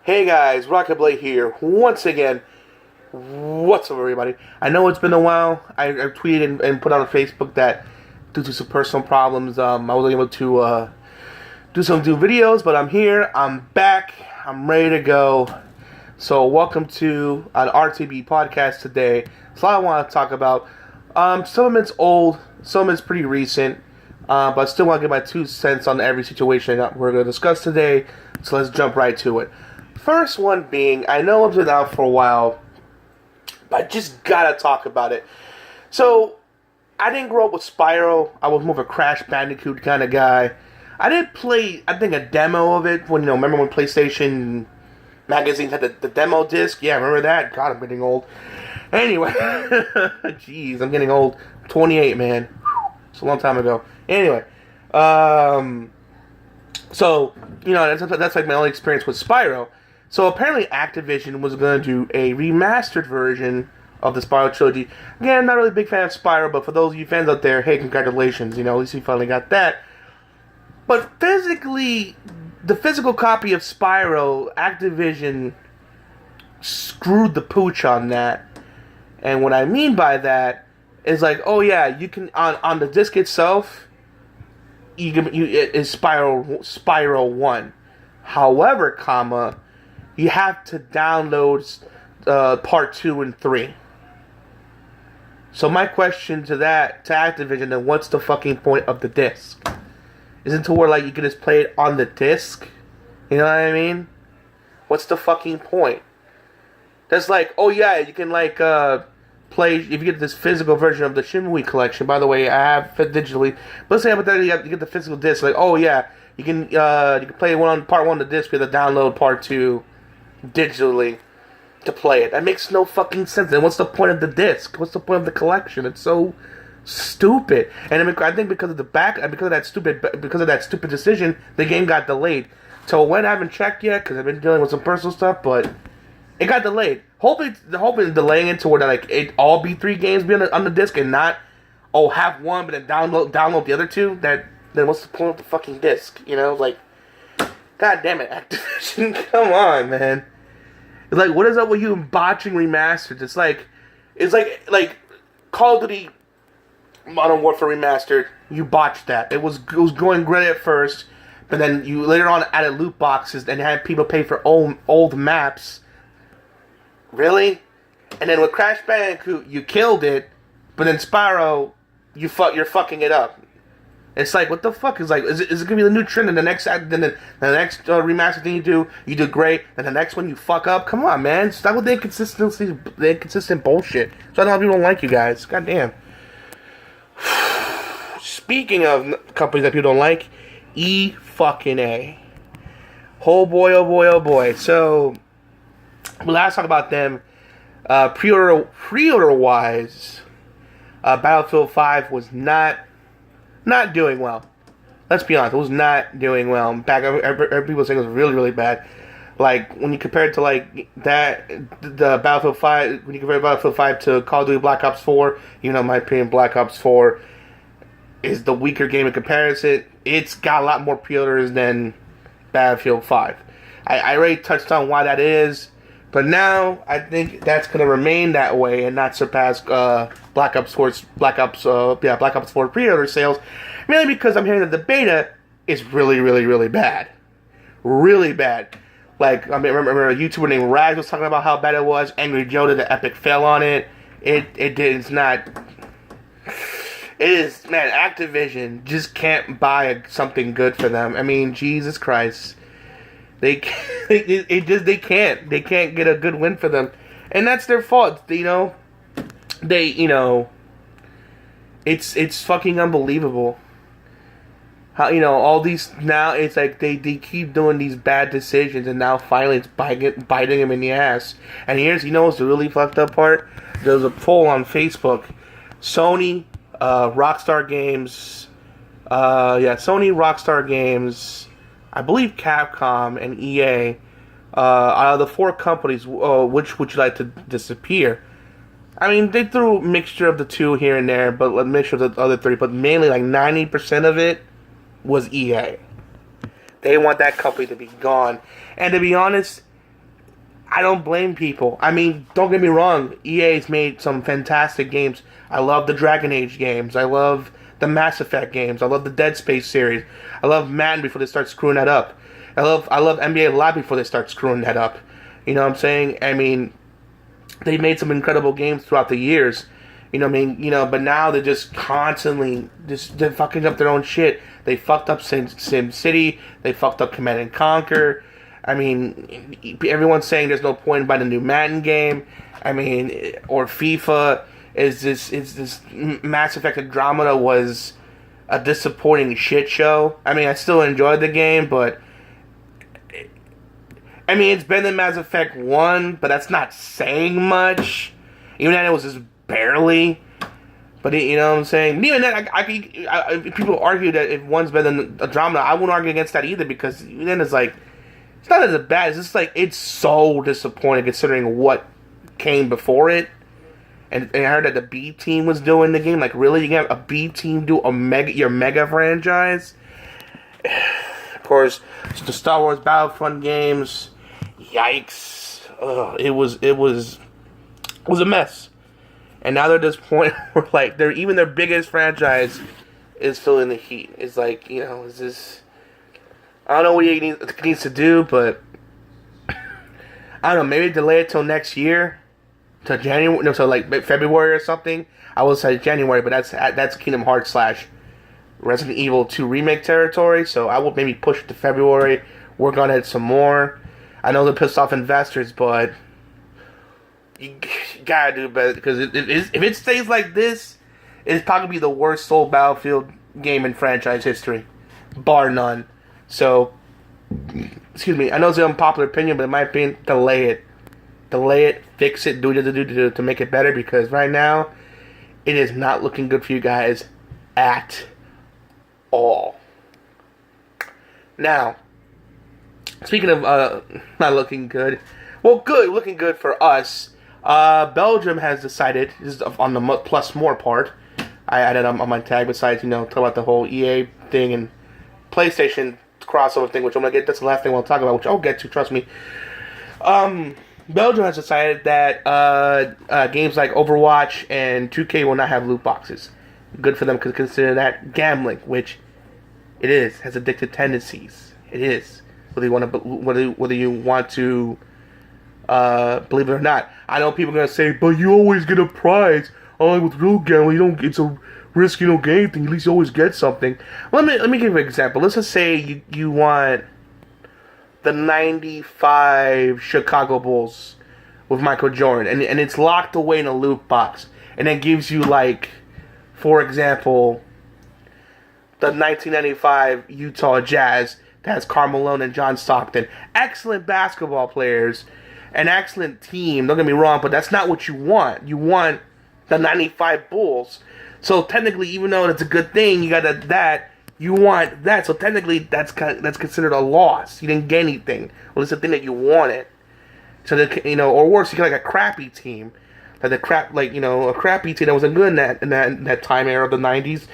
Hey guys, Rockingtheblade here once again. What's up, everybody? I know it's been a while. I tweeted and put out on Facebook that due to some personal problems, I wasn't able to do videos, but I'm here. I'm back. I'm ready to go. So welcome to an RTB Podcast today. So I want to talk about. Some of it's old, some of it's pretty recent, but I still want to give my 2 cents on every situation that we're going to discuss today. So let's jump right to it. First one being, I know it's been out for a while, but I just gotta talk about it. So, I didn't grow up with Spyro. I was more of a Crash Bandicoot kind of guy. I did play, I think, a demo of it when, remember when PlayStation magazines had the demo disc? Yeah, remember that? God, I'm getting old. Anyway, jeez, I'm getting old. I'm 28, man. It's a long time ago. Anyway, so, that's like my only experience with Spyro. So apparently Activision was going to do a remastered version of the Spyro trilogy. Again, not really a big fan of Spyro, but for those of you fans out there, hey, congratulations. At least you finally got that. But physically, the physical copy of Spyro, Activision screwed the pooch on that. And what I mean by that is like, oh yeah, you can, on the disc itself, it is Spyro 1. However, you have to download part 2 and 3. So my question to Activision, then what's the fucking point of the disc? Isn't to where you can just play it on the disc? You know what I mean? What's the fucking point? That's like, oh yeah, you can play, if you get this physical version of the Shimui collection. By the way, I have it digitally. But let's say hypothetically you get the physical disc, oh yeah, you can play part 1 of the disc, you have to download part 2 digitally to play it. That makes no fucking sense. And what's the point of the disc? What's the point of the collection? It's so stupid. And I think because of that stupid decision, the game got delayed. So when I haven't checked yet because I've been dealing with some personal stuff, but it got delayed. Hoping delaying it to where it all be 3 games be on the disc and not have one but then download the other 2. Then what's the point of the fucking disc? God damn it, Activision. Come on, man. It's what is up with you botching remasters? It's like Call of Duty Modern Warfare Remastered. You botched that. It was going great at first, but then you later on added loot boxes and had people pay for old maps. Really? And then with Crash Bandicoot, you killed it, but then Spyro, you're fucking it up. It's what the fuck is it gonna be the new trend? And the next remaster thing you do great, and the next one you fuck up. Come on, man, stop with the inconsistent bullshit. So I know people don't like you guys. God damn. Speaking of companies that people don't like, E-fucking-A. Oh boy, oh boy, oh boy. So let's talk about them. Pre-order wise, Battlefield 5 was not doing well. Let's be honest, it was not doing well. In fact, people saying it was really, really bad. When you compare it to the Battlefield 5, when you compare Battlefield 5 to Call of Duty Black Ops 4, in my opinion, Black Ops 4 is the weaker game in comparison. It's got a lot more pre-orders than Battlefield 5. I already touched on why that is, but now I think that's going to remain that way and not surpass Black Ops 4 pre-order sales, mainly because I'm hearing that the beta is really, really, really bad. Really bad. Remember a YouTuber named Rags was talking about how bad it was. Angry Joe did the epic fail on it. It's not. It is, man, Activision just can't buy something good for them. I mean, Jesus Christ. They can't get a good win for them. And that's their fault, It's fucking unbelievable. How, all these, now it's they keep doing these bad decisions and now finally it's biting them in the ass. And here's, what's the really fucked up part? There was a poll on Facebook. Sony, Rockstar Games, I believe Capcom and EA, out of the 4 companies, which would you like to disappear? I mean, they threw a mixture of the 2 here and there, but a mixture of the other 3, but mainly 90% of it was EA. They want that company to be gone. And to be honest, I don't blame people. I mean, don't get me wrong. EA's made some fantastic games. I love the Dragon Age games. I love the Mass Effect games. I love the Dead Space series. I love Madden before they start screwing that up. I love NBA Live before they start screwing that up. You know what I'm saying? I mean, they made some incredible games throughout the years. You know what I mean? You know, but now they're just constantly they're fucking up their own shit. They fucked up Sim City. They fucked up Command and Conquer. I mean, everyone's saying there's no point in buying the new Madden game. I mean, or FIFA. Is this Mass Effect Andromeda was a disappointing shit show. I mean, I still enjoyed the game, but I mean, it's better than Mass Effect 1, but that's not saying much. Even that it was just barely. But you know what I'm saying? Even then, people argue that if one's better than Andromeda, I wouldn't argue against that either, because then it's like, it's not as bad. It's just like, it's so disappointing considering what came before it. And I heard that the B team was doing the game. Like, really? You can have a B team do your mega franchise? Of course, the Star Wars Battlefront games. Yikes. It was a mess. And now they're at this point where, like, even their biggest franchise is feeling the heat. It's like, you know, is this... I don't know what he needs to do, but... I don't know, maybe delay it till next year. To January, no, so like February or something. I will say January, but that's Kingdom Hearts / Resident Evil 2 remake territory. So I will maybe push it to February, work on it some more. I know they're pissed off investors, but you gotta do better, because if it stays like this, it's probably be the worst sold Battlefield game in franchise history, bar none. So, excuse me, I know it's an unpopular opinion, but in my opinion, delay it, fix it, do it to make it better, because right now, it is not looking good for you guys at all. Now, speaking of not looking good, well, looking good for us, Belgium has decided, this is on the plus more part, I added on my tag, besides, you know, talk about the whole EA thing and PlayStation crossover thing, which I'm going to get, that's the last thing we'll talk about, which I'll get to, trust me. Belgium has decided that games like Overwatch and 2K will not have loot boxes. Good for them, because consider that gambling, which it is, has addictive tendencies. It is, whether you want to believe it or not. I know people are gonna say, but you always get a prize. Unlike with real gambling, you don't get a risk, you don't get anything. At least you always get something. Let me give you an example. Let's just say you want the 95 Chicago Bulls with Michael Jordan, and it's locked away in a loot box, and it gives you, like, for example, the 1995 Utah Jazz that has Karl Malone and John Stockton. Excellent basketball players, an excellent team, don't get me wrong, but that's not what you want. You want the 95 Bulls. So technically, even though it's a good thing, you got that, you want that. So technically, that's considered a loss. You didn't get anything. Well, it's the thing that you wanted. So that, you know, or worse, you get like a crappy team, like a crappy team that wasn't good in that time era of the 90s.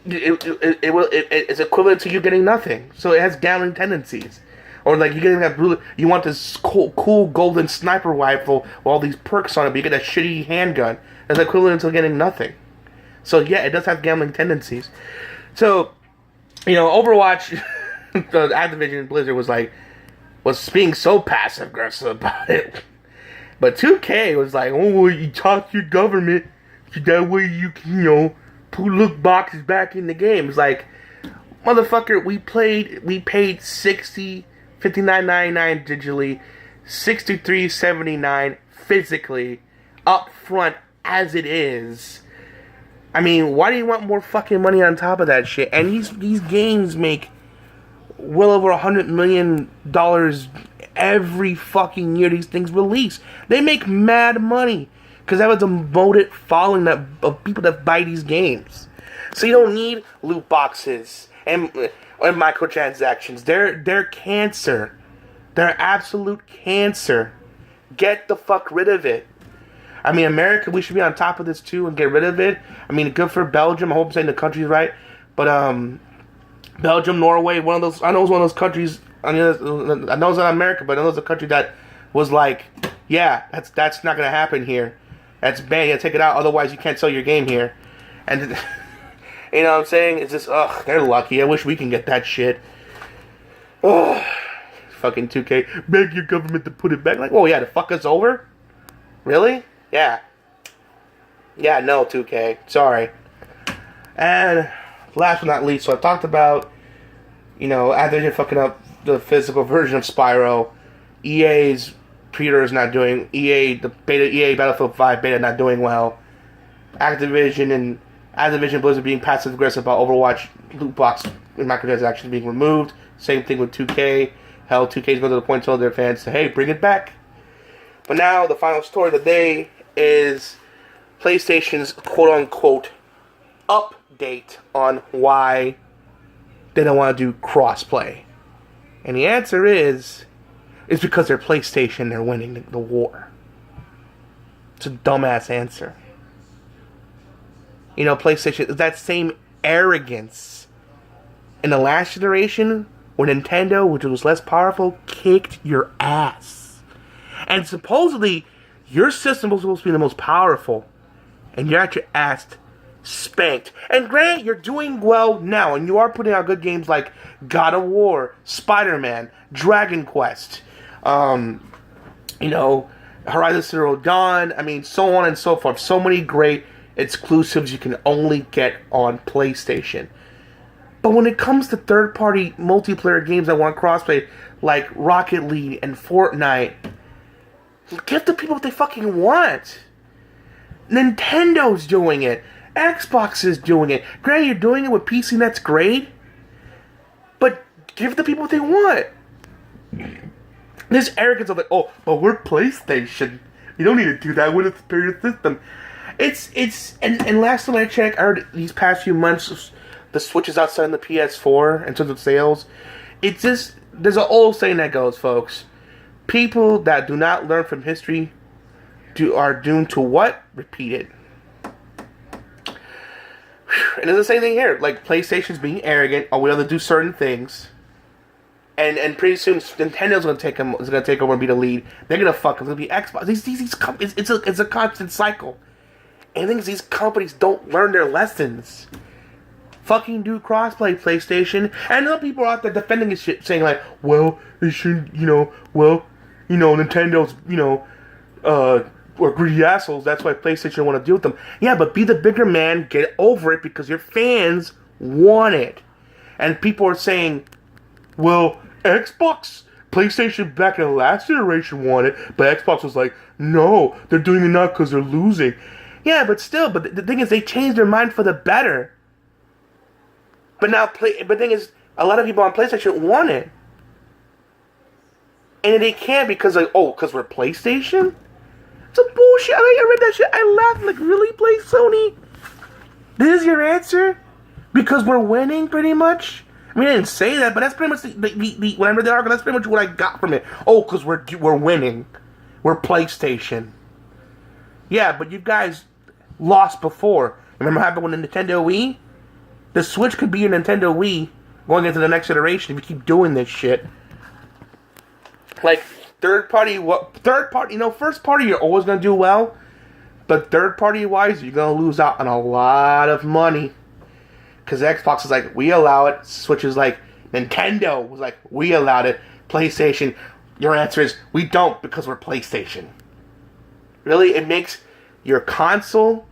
It's equivalent to you getting nothing. So it has gambling tendencies. Or like you want this cool golden sniper rifle with all these perks on it, but you get a shitty handgun. It's equivalent to getting nothing. So yeah, it does have gambling tendencies. So, you know, Overwatch, the Activision Blizzard was being so passive aggressive about it. But 2K was like, oh, you talk to your government, that way you can, you know, put loot boxes back in the game. It's like, motherfucker, we paid $59.99 digitally, $63.79 physically, up front as it is. I mean, why do you want more fucking money on top of that shit? And these games make well over $100 million every fucking year these things release. They make mad money because they have a devoted following of people that buy these games. So you don't need loot boxes and microtransactions. They're cancer. They're absolute cancer. Get the fuck rid of it. I mean, America, we should be on top of this too and get rid of it. I mean, good for Belgium. I hope I'm saying the country's right. But Belgium, Norway, I know it's one of those countries. I know it's not America, but I know it's a country that was like, yeah, that's not gonna happen here. That's banned. You gotta take it out, otherwise you can't sell your game here. And you know what I'm saying? It's just, they're lucky. I wish we can get that shit. Oh, fucking 2K. Beg your government to put it back. Like, oh yeah, to fuck us over? Really? Yeah. Yeah, no, 2K. Sorry. And last but not least, so I talked about, after they're fucking up the physical version of Spyro, EA's pre-order is not doing, EA Battlefield 5 beta not doing well. Activision Blizzard being passive aggressive about Overwatch loot box and microtransactions being removed. Same thing with 2K. Hell, 2K's going to the point to tell their fans to, hey, bring it back. But now the final story of the day is PlayStation's quote-unquote update on why they don't want to do crossplay. And the answer is because they're PlayStation, they're winning the war. It's a dumbass answer. PlayStation, that same arrogance in the last generation when Nintendo, which was less powerful, kicked your ass. And supposedly, your system was supposed to be the most powerful, and you're at your ass spanked. And granted, you're doing well now, and you are putting out good games like God of War, Spider-Man, Dragon Quest, Horizon Zero Dawn, so on and so forth. So many great exclusives you can only get on PlayStation. But when it comes to third-party multiplayer games that want crossplay, like Rocket League and Fortnite, give the people what they fucking want. Nintendo's doing it. Xbox is doing it. Granted, you're doing it with PC, and that's great. But give the people what they want. This arrogance of like, oh, but we're PlayStation. You don't need to do that with a superior system. And last time I checked, I heard these past few months, the Switch is outselling the PS4 in terms of sales. It's just, there's an old saying that goes, folks. People that do not learn from history are doomed to what? Repeat it. And it's the same thing here. Like, PlayStation's being arrogant, or we have to do certain things. And pretty soon, Nintendo's gonna take over and be the lead. They're gonna fuck them. It's gonna be Xbox. It's a constant cycle. And the thing is, these companies don't learn their lessons. Fucking do crossplay, PlayStation. And other people are out there defending this shit, saying like, well, they shouldn't, Nintendo's, or greedy assholes. That's why PlayStation want to deal with them. Yeah, but be the bigger man. Get over it because your fans want it. And people are saying, well, PlayStation back in the last generation wanted, but Xbox was like, no, they're doing it now because they're losing. Yeah, but still, but the thing is, they changed their mind for the better. But now, the thing is, a lot of people on PlayStation want it. And they can't because because we're PlayStation? It's a bullshit. I read that shit. I laughed like, really, Sony? This is your answer? Because we're winning, pretty much? I didn't say that, but that's pretty much when I read the article, that's pretty much what I got from it. Oh, because we're winning. We're PlayStation. Yeah, but you guys lost before. Remember what happened with the Nintendo Wii? The Switch could be your Nintendo Wii going into the next generation if you keep doing this shit. Like, first party, you're always going to do well. But third party wise, you're going to lose out on a lot of money. Because Xbox is like, we allow it. Switch is like, Nintendo was like, we allowed it. PlayStation, your answer is, we don't because we're PlayStation. Really? It makes your console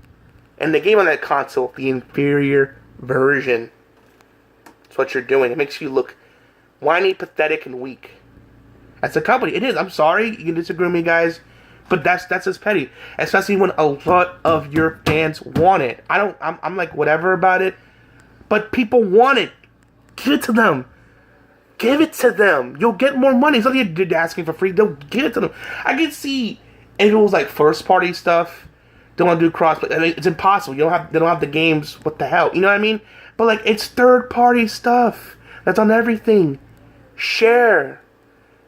and the game on that console the inferior version. That's what you're doing. It makes you look whiny, pathetic, and weak. That's a company. It is. I'm sorry. You can disagree with me, guys. But that's just petty. Especially when a lot of your fans want it. I'm like, whatever about it. But people want it. Give it to them. Give it to them. You'll get more money. It's not like you're asking for free. They'll give it to them. I can see if it was like first party stuff. They want to do crossplay. It's impossible. They don't have the games. What the hell? You know what I mean? But like, it's third party stuff. That's on everything. Share.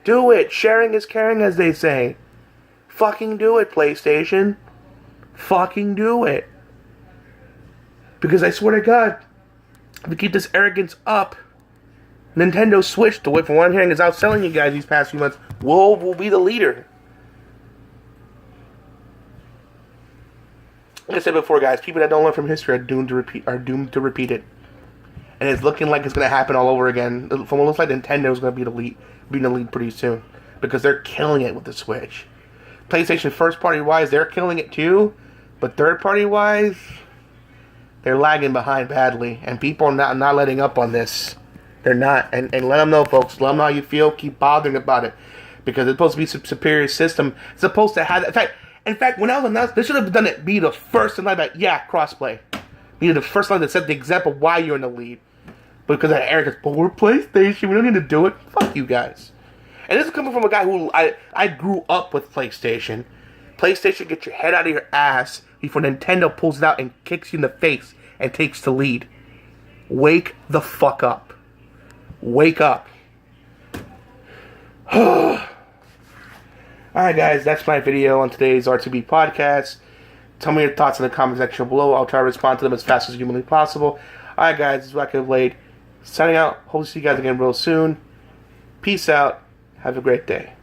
Do it. Sharing is caring, as they say. Fucking do it, PlayStation. Fucking do it. Because I swear to God, if we keep this arrogance up, Nintendo Switch, the way from what I'm hearing is outselling you guys these past few months, will be the leader. Like I said before, guys, people that don't learn from history are doomed to repeat it. And it's looking like it's going to happen all over again. From what it looks like, Nintendo's going to be in the lead pretty soon. Because they're killing it with the Switch. PlayStation first party wise, they're killing it too. But third party wise, they're lagging behind badly. And people are not letting up on this. They're not. And let them know, folks. Let them know how you feel. Keep bothering about it. Because it's supposed to be a superior system. It's supposed to have... In fact, when I was announced, they should have done it. Be the first to lie about, yeah, crossplay. Be the first one that set the example why you're in the lead. Because of arrogance. But we're PlayStation. We don't need to do it. Fuck you guys. And this is coming from a guy who I grew up with PlayStation. PlayStation, get your head out of your ass before Nintendo pulls it out and kicks you in the face and takes the lead. Wake the fuck up. Wake up. Alright guys, that's my video on today's RTB Podcast. Tell me your thoughts in the comment section below. I'll try to respond to them as fast as humanly possible. Alright guys, this is Rockingtheblade signing out. Hope to see you guys again real soon. Peace out. Have a great day.